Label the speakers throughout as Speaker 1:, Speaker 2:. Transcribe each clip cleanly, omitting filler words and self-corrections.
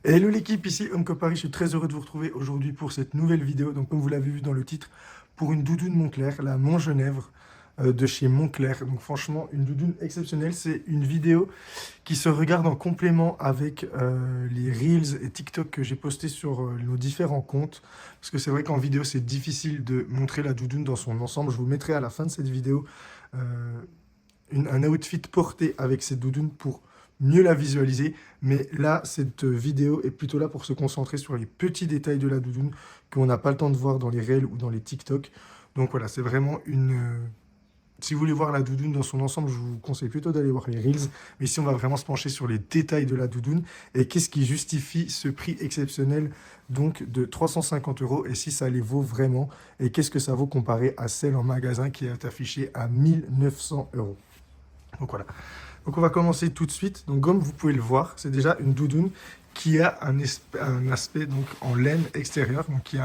Speaker 1: Hello l'équipe, ici Homme Paris, je suis très heureux de vous retrouver aujourd'hui pour cette nouvelle vidéo. Donc comme vous l'avez vu dans le titre, pour une doudoune Moncler, la Montgenèvre de chez Moncler. Donc franchement, une doudoune exceptionnelle. C'est une vidéo qui se regarde en complément avec les Reels et TikTok que j'ai postés sur nos différents comptes. Parce que c'est vrai qu'en vidéo, c'est difficile de montrer la doudoune dans son ensemble. Je vous mettrai à la fin de cette vidéo euh, un outfit porté avec cette doudoune pour mieux la visualiser. Mais là, cette vidéo est plutôt là pour se concentrer sur les petits détails de la doudoune qu'on n'a pas le temps de voir dans les Reels ou dans les TikTok. Donc voilà, c'est vraiment une... Si vous voulez voir la doudoune dans son ensemble, je vous conseille plutôt d'aller voir les Reels. Mais ici, on va vraiment se pencher sur les détails de la doudoune et qu'est-ce qui justifie ce prix exceptionnel donc de 350 € et si ça les vaut vraiment et qu'est-ce que ça vaut comparé à celle en magasin qui est affichée à 1 900 €. Donc voilà. Donc on va commencer tout de suite. Donc comme vous pouvez le voir, c'est déjà une doudoune qui a un aspect donc en laine extérieure, donc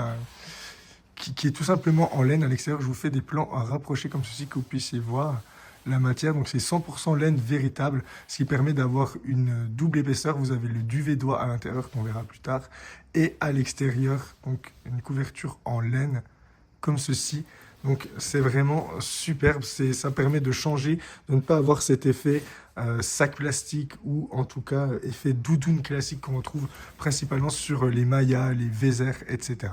Speaker 1: qui est tout simplement en laine à l'extérieur. Je vous fais des plans à rapprocher comme ceci que vous puissiez voir la matière. Donc c'est 100% laine véritable, ce qui permet d'avoir une double épaisseur. Vous avez le duvet d'oie à l'intérieur qu'on verra plus tard et à l'extérieur, donc une couverture en laine comme ceci. Donc c'est vraiment superbe, ça permet de changer, de ne pas avoir cet effet sac plastique ou en tout cas effet doudoune classique qu'on retrouve principalement sur les mayas, les vézères, etc.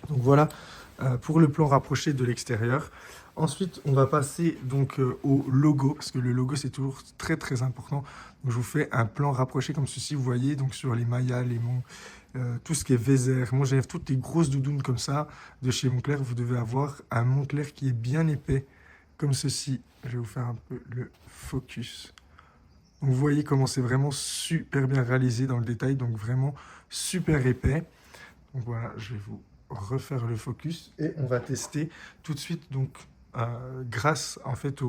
Speaker 1: Donc voilà pour le plan rapproché de l'extérieur. Ensuite, on va passer donc au logo, parce que le logo c'est toujours très très important. Donc je vous fais un plan rapproché comme ceci, vous voyez, donc sur les mayas, les monts, tout ce qui est Vézère, Montgenèvre, toutes les grosses doudounes comme ça de chez Moncler, vous devez avoir un Moncler qui est bien épais, comme ceci. Je vais vous faire un peu le focus. Donc, vous voyez comment c'est vraiment super bien réalisé dans le détail, donc vraiment super épais. Donc voilà, je vais vous refaire le focus et on va tester tout de suite. Donc grâce en fait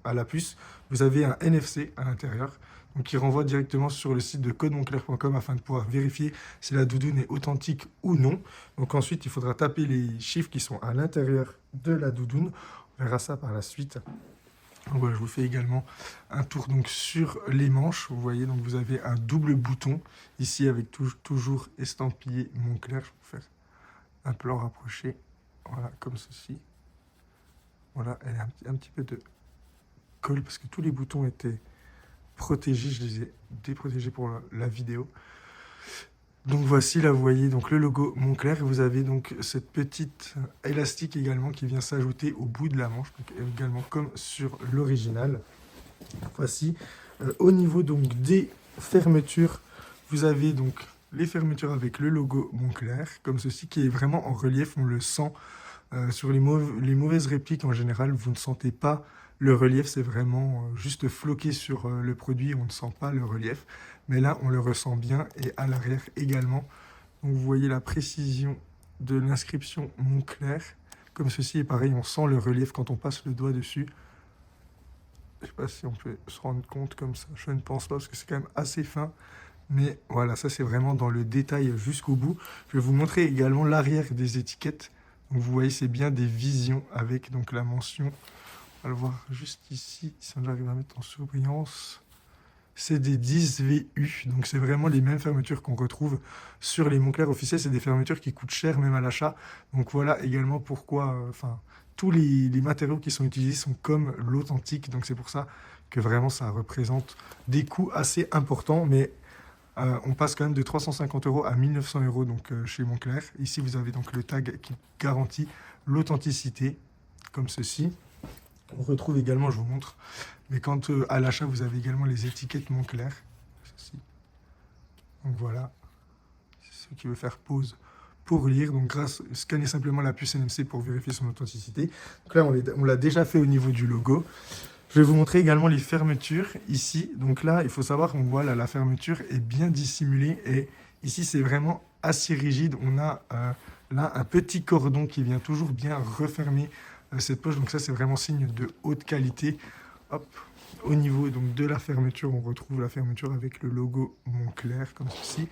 Speaker 1: à la puce, vous avez un NFC à l'intérieur, donc qui renvoie directement sur le site de codemoncler.com afin de pouvoir vérifier si la doudoune est authentique ou non. Donc ensuite, il faudra taper les chiffres qui sont à l'intérieur de la doudoune. On verra ça par la suite. Donc voilà, je vous fais également un tour donc sur les manches. Vous voyez, donc vous avez un double bouton ici avec toujours estampillé Moncler. Je vais vous faire un plan rapproché, voilà, comme ceci. Voilà, elle a un petit peu de colle parce que tous les boutons étaient protégés. Je les ai déprotégés pour la vidéo. Donc voici, là vous voyez donc le logo Moncler et vous avez donc cette petite élastique également qui vient s'ajouter au bout de la manche, donc également comme sur l'original. Voici, au niveau donc des fermetures, vous avez donc les fermetures avec le logo Moncler, comme ceci, qui est vraiment en relief, on le sent. Sur les mauvaises répliques en général, vous ne sentez pas le relief, c'est vraiment juste floqué sur le produit, on ne sent pas le relief. Mais là, on le ressent bien et à l'arrière également. Donc vous voyez la précision de l'inscription Moncler. Comme ceci est pareil, on sent le relief quand on passe le doigt dessus. Je ne sais pas si on peut se rendre compte comme ça, je ne pense pas parce que c'est quand même assez fin. Mais voilà, ça c'est vraiment dans le détail jusqu'au bout. Je vais vous montrer également l'arrière des étiquettes. Donc vous voyez, c'est bien des visions avec donc la mention. On va le voir juste ici, si on arrive à mettre en surbrillance. C'est des 10 VU, donc c'est vraiment les mêmes fermetures qu'on retrouve sur les Moncler officiels. C'est des fermetures qui coûtent cher même à l'achat. Donc voilà également pourquoi, tous les matériaux qui sont utilisés sont comme l'authentique. Donc c'est pour ça que vraiment ça représente des coûts assez importants, mais on passe quand même de 350 € à 1 900 € donc, chez Moncler. Ici, vous avez donc le tag qui garantit l'authenticité, comme ceci. On retrouve également, je vous montre, mais quand à l'achat, vous avez également les étiquettes Moncler. Ceci. Donc voilà, c'est ce qui veut faire pause pour lire. Donc scannez simplement la puce NMC pour vérifier son authenticité. Donc là, on l'a déjà fait au niveau du logo. Je vais vous montrer également les fermetures ici. Donc là, il faut savoir qu'on voit là, la fermeture est bien dissimulée et ici, c'est vraiment assez rigide. On a là un petit cordon qui vient toujours bien refermer cette poche. Donc ça, c'est vraiment signe de haute qualité. Hop. Au niveau donc, de la fermeture, on retrouve la fermeture avec le logo Moncler comme ceci.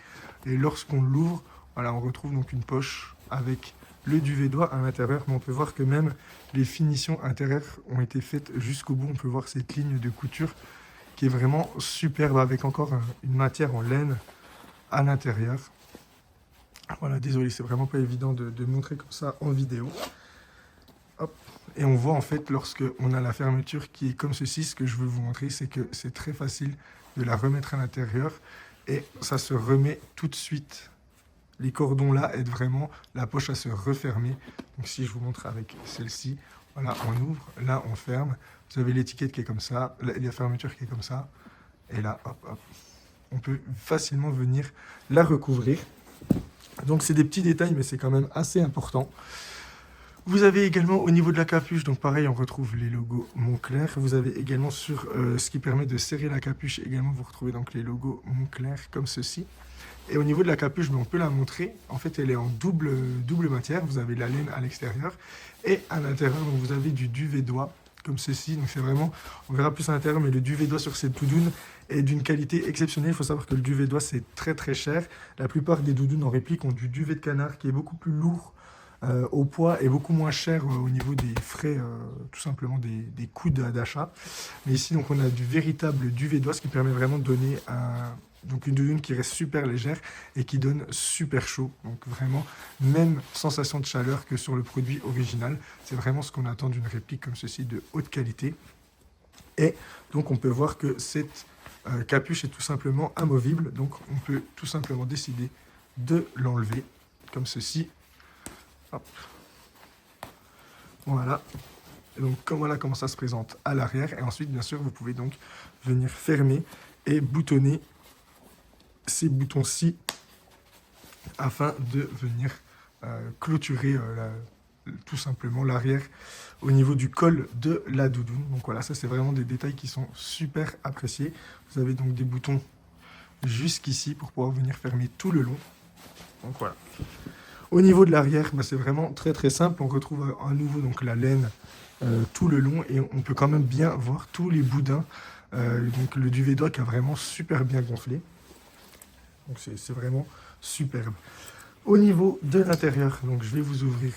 Speaker 1: Et lorsqu'on l'ouvre, voilà, on retrouve donc une poche avec le duvet d'oie à l'intérieur, mais on peut voir que même les finitions intérieures ont été faites jusqu'au bout. On peut voir cette ligne de couture qui est vraiment superbe avec encore une matière en laine à l'intérieur. Voilà, désolé, c'est vraiment pas évident de montrer comme ça en vidéo. Hop. Et on voit en fait, lorsque on a la fermeture qui est comme ceci, ce que je veux vous montrer, c'est que c'est très facile de la remettre à l'intérieur et ça se remet tout de suite. Les cordons là aident vraiment la poche à se refermer. Donc si je vous montre avec celle-ci, voilà, on ouvre, là on ferme. Vous avez l'étiquette qui est comme ça, la fermeture qui est comme ça. Et là, hop, hop, on peut facilement venir la recouvrir. Donc c'est des petits détails, mais c'est quand même assez important. Vous avez également au niveau de la capuche, donc pareil, on retrouve les logos Moncler. Vous avez également sur ce qui permet de serrer la capuche, également vous retrouvez donc les logos Moncler comme ceci. Et au niveau de la capuche, on peut la montrer. En fait, elle est en double matière. Vous avez la laine à l'extérieur et à l'intérieur, donc vous avez du duvet d'oie comme ceci. Donc c'est vraiment, on verra plus à l'intérieur, mais le duvet d'oie sur cette doudoune est d'une qualité exceptionnelle. Il faut savoir que le duvet d'oie, c'est très très cher. La plupart des doudounes en réplique ont du duvet de canard qui est beaucoup plus lourd au poids et beaucoup moins cher au niveau des frais, tout simplement des coûts d'achat. Mais ici, donc, on a du véritable duvet d'oie, ce qui permet vraiment de donner donc une doudoune qui reste super légère et qui donne super chaud. Donc vraiment, même sensation de chaleur que sur le produit original. C'est vraiment ce qu'on attend d'une réplique comme ceci de haute qualité. Et donc on peut voir que cette capuche est tout simplement amovible. Donc on peut tout simplement décider de l'enlever comme ceci. Hop. Voilà. Et donc voilà comment ça se présente à l'arrière. Et ensuite, bien sûr, vous pouvez donc venir fermer et boutonner ces boutons-ci afin de venir clôturer tout simplement l'arrière au niveau du col de la doudoune. Donc voilà, ça c'est vraiment des détails qui sont super appréciés. Vous avez donc des boutons jusqu'ici pour pouvoir venir fermer tout le long. Donc voilà. Au niveau de l'arrière, c'est vraiment très très simple. On retrouve à nouveau donc la laine tout le long et on peut quand même bien voir tous les boudins. Donc le duvet d'oie qui a vraiment super bien gonflé. Donc c'est vraiment superbe. Au niveau de l'intérieur, donc je vais vous ouvrir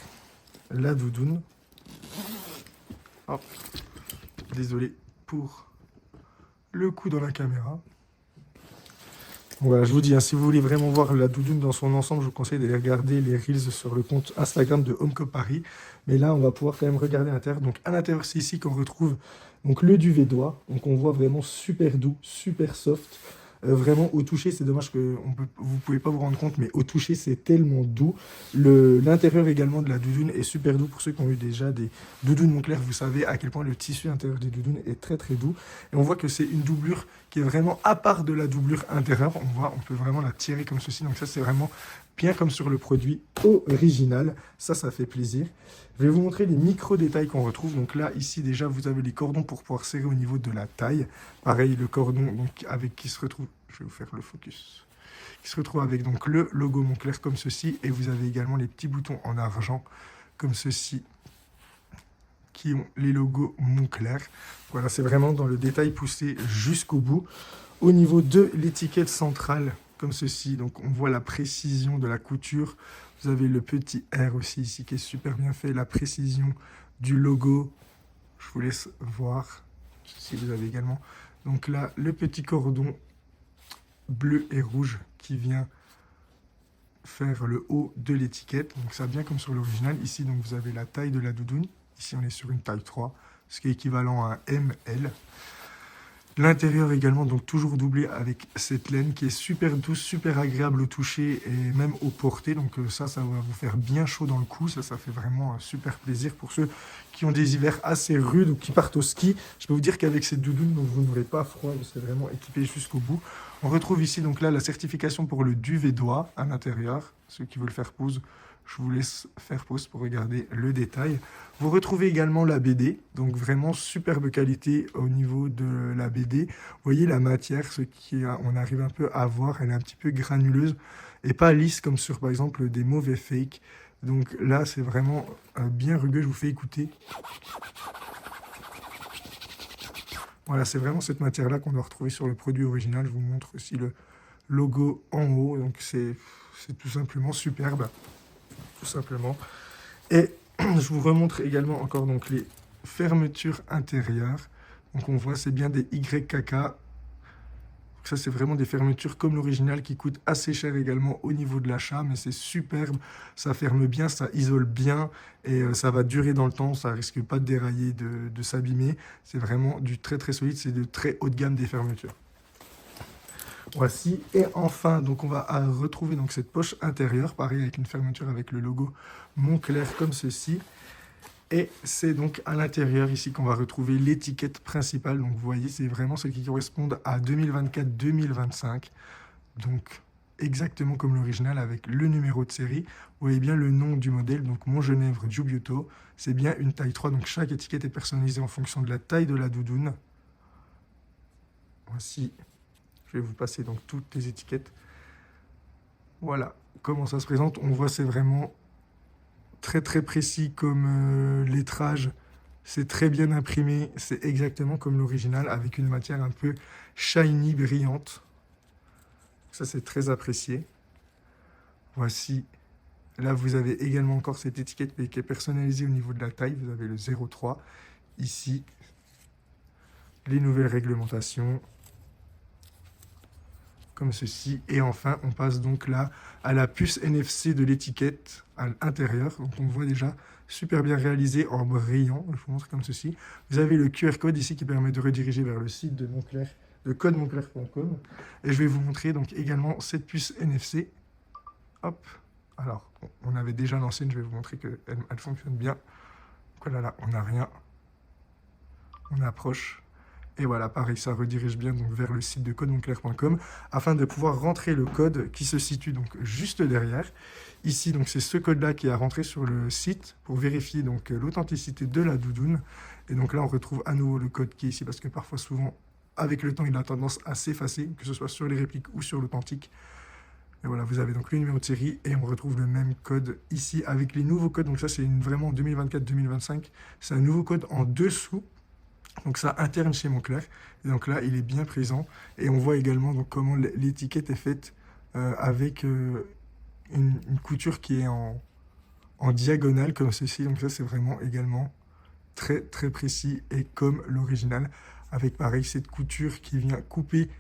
Speaker 1: la doudoune. Hop. Désolé pour le coup dans la caméra. Voilà, je vous dis, si vous voulez vraiment voir la doudoune dans son ensemble, je vous conseille d'aller regarder les reels sur le compte Instagram de Homecop Paris. Mais là, on va pouvoir quand même regarder à l'intérieur. Donc à l'intérieur, c'est ici qu'on retrouve donc, le duvet d'oie. Donc on voit vraiment super doux, super soft. Vraiment au toucher, c'est dommage que vous ne pouvez pas vous rendre compte, mais au toucher, c'est tellement doux. L'intérieur également de la doudoune est super doux. Pour ceux qui ont eu déjà des doudounes Moncler, vous savez à quel point le tissu intérieur des doudounes est très très doux. Et on voit que c'est une doublure qui est vraiment à part de la doublure intérieure. On peut vraiment la tirer comme ceci. Donc ça, c'est vraiment bien comme sur le produit original. Ça fait plaisir. Je vais vous montrer les micro-détails qu'on retrouve. Donc là, ici, déjà, vous avez les cordons pour pouvoir serrer au niveau de la taille. Pareil, le cordon donc, qui se retrouve... Je vais vous faire le focus. Qui se retrouve avec donc, le logo Moncler comme ceci. Et vous avez également les petits boutons en argent comme ceci qui ont les logos Moncler. Voilà, c'est vraiment dans le détail poussé jusqu'au bout. Au niveau de l'étiquette centrale, comme ceci, donc on voit la précision de la couture. Vous avez le petit R aussi ici qui est super bien fait, la précision du logo. Je vous laisse voir. Ici, vous avez également donc là le petit cordon bleu et rouge qui vient faire le haut de l'étiquette. Donc ça bien comme sur l'original. Ici, donc vous avez la taille de la doudoune. Ici, on est sur une taille 3, ce qui est équivalent à un ML. L'intérieur également, donc toujours doublé avec cette laine qui est super douce, super agréable au toucher et même au porté. Donc ça va vous faire bien chaud dans le cou. Ça fait vraiment un super plaisir pour ceux qui ont des hivers assez rudes ou qui partent au ski. Je peux vous dire qu'avec cette doudoune, donc, vous n'aurez pas froid, vous serez vraiment équipé jusqu'au bout. On retrouve ici donc là la certification pour le duvet d'oie à l'intérieur. Ceux qui veulent faire pause, je vous laisse faire pause pour regarder le détail. Vous retrouvez également la BD, donc vraiment superbe qualité au niveau de la BD. Vous voyez la matière, on arrive un peu à voir, elle est un petit peu granuleuse et pas lisse comme sur par exemple des mauvais fakes. Donc là c'est vraiment bien rugueux, je vous fais écouter. Voilà, c'est vraiment cette matière-là qu'on doit retrouver sur le produit original. Je vous montre aussi le logo en haut, donc c'est tout simplement superbe. Tout simplement. Et je vous remontre également encore donc les fermetures intérieures. Donc on voit c'est bien des YKK. Donc ça, c'est vraiment des fermetures comme l'original qui coûtent assez cher également au niveau de l'achat, mais c'est superbe, ça ferme bien, ça isole bien et ça va durer dans le temps, ça risque pas de dérailler, de s'abîmer. C'est vraiment du très très solide, c'est de très haut de gamme des fermetures. Voici, et enfin, donc on va retrouver donc cette poche intérieure, pareil avec une fermeture avec le logo Moncler comme ceci. Et c'est donc à l'intérieur ici qu'on va retrouver l'étiquette principale. Donc vous voyez, c'est vraiment celle qui correspond à 2024-2025. Donc exactement comme l'original avec le numéro de série. Vous voyez bien le nom du modèle, donc Montgenèvre Giubiotto. C'est bien une taille 3, donc chaque étiquette est personnalisée en fonction de la taille de la doudoune. Voici, je vais vous passer donc toutes les étiquettes. Voilà comment ça se présente. On voit c'est vraiment très très précis comme lettrage, c'est très bien imprimé, c'est exactement comme l'original avec une matière un peu shiny, brillante. Ça c'est très apprécié. Voici, là vous avez également encore cette étiquette qui est personnalisée au niveau de la taille, vous avez le 0,3. Ici, les nouvelles réglementations, comme ceci. Et enfin, on passe donc là à la puce NFC de l'étiquette à l'intérieur. Donc on voit déjà super bien réalisé en brillant. Je vous montre comme ceci. Vous avez le QR code ici qui permet de rediriger vers le site de Moncler, de codemoncler.com. Et je vais vous montrer donc également cette puce NFC. Hop. Alors, on avait déjà l'ancienne, je vais vous montrer qu'elle fonctionne bien. Voilà, là, on n'a rien. On approche. Et voilà, pareil, ça redirige bien donc vers le site de codemoncler.com afin de pouvoir rentrer le code qui se situe donc juste derrière. Ici, donc c'est ce code-là qui est à rentrer sur le site pour vérifier donc l'authenticité de la doudoune. Et donc là, on retrouve à nouveau le code qui est ici parce que parfois, souvent, avec le temps, il a tendance à s'effacer, que ce soit sur les répliques ou sur l'authentique. Et voilà, vous avez donc le numéro de série et on retrouve le même code ici avec les nouveaux codes. Donc ça, c'est vraiment 2024-2025. C'est un nouveau code en dessous. Donc ça interne chez Moncler. Et donc là, il est bien présent. Et on voit également donc, comment l'étiquette est faite avec une couture qui est en diagonale comme ceci. Donc ça, c'est vraiment également très très précis et comme l'original. Avec pareil, cette couture qui vient couper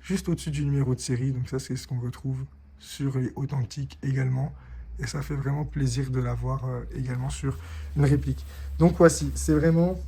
Speaker 1: juste au-dessus du numéro de série. Donc ça, c'est ce qu'on retrouve sur les authentiques également. Et ça fait vraiment plaisir de l'avoir également sur une réplique. Donc voici, c'est vraiment...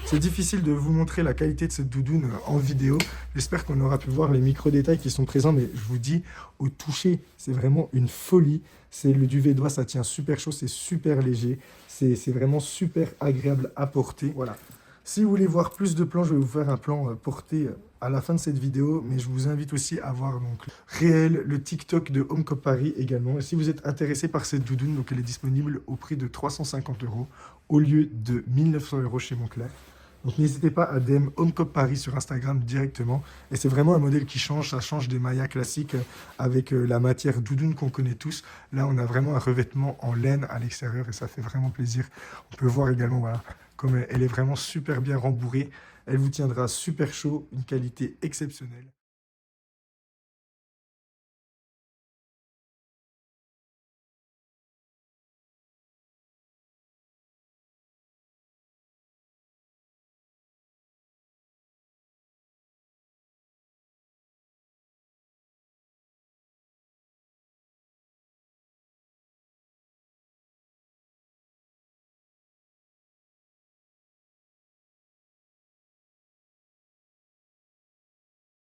Speaker 1: C'est difficile de vous montrer la qualité de cette doudoune en vidéo. J'espère qu'on aura pu voir les micro-détails qui sont présents, mais je vous dis, au toucher, c'est vraiment une folie. C'est le duvet d'oie, ça tient super chaud, c'est super léger. C'est vraiment super agréable à porter. Voilà. Si vous voulez voir plus de plans, je vais vous faire un plan porté à la fin de cette vidéo, mais je vous invite aussi à voir donc réel, le TikTok de Homecop Paris également. Et si vous êtes intéressé par cette doudoune, donc elle est disponible au prix de 350 € au lieu de 1900 € chez Moncler. Donc n'hésitez pas à DM Homecop Paris sur Instagram directement. Et c'est vraiment un modèle qui change, ça change des mayas classiques avec la matière doudoune qu'on connaît tous. Là, on a vraiment un revêtement en laine à l'extérieur et ça fait vraiment plaisir. On peut voir également, voilà, comme elle est vraiment super bien rembourrée. Elle vous tiendra super chaud, une qualité exceptionnelle.